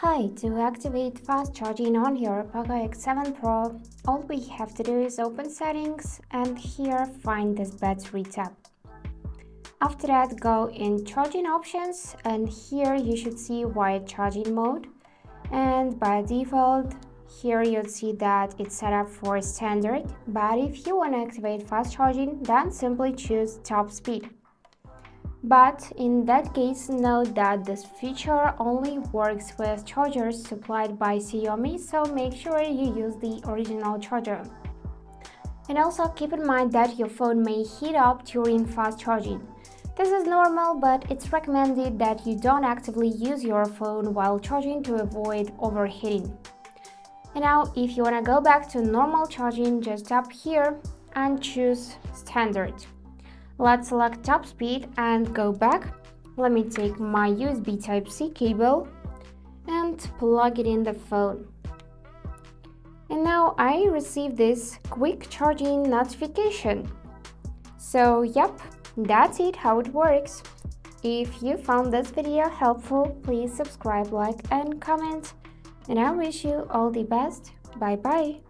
Hi, to activate fast charging on your POCO X7 Pro, all we have to do is open settings and here find this battery tab. After that, go in charging options and here you should see wired charging mode, and by default here you'll see that it's set up for standard, but if you want to activate fast charging, then simply choose top speed. But in that case, note that this feature only works with chargers supplied by Xiaomi, so make sure you use the original charger. And also keep in mind that your phone may heat up during fast charging. This is normal, but it's recommended that you don't actively use your phone while charging to avoid overheating. And now, if you want to go back to normal charging, just tap here and choose standard. Let's select top speed and go back. Let me take my USB Type-C cable and plug it in the phone. And now I receive this quick charging notification. So yep, that's it, how it works. If you found this video helpful, please subscribe, like and comment. And I wish you all the best. Bye bye.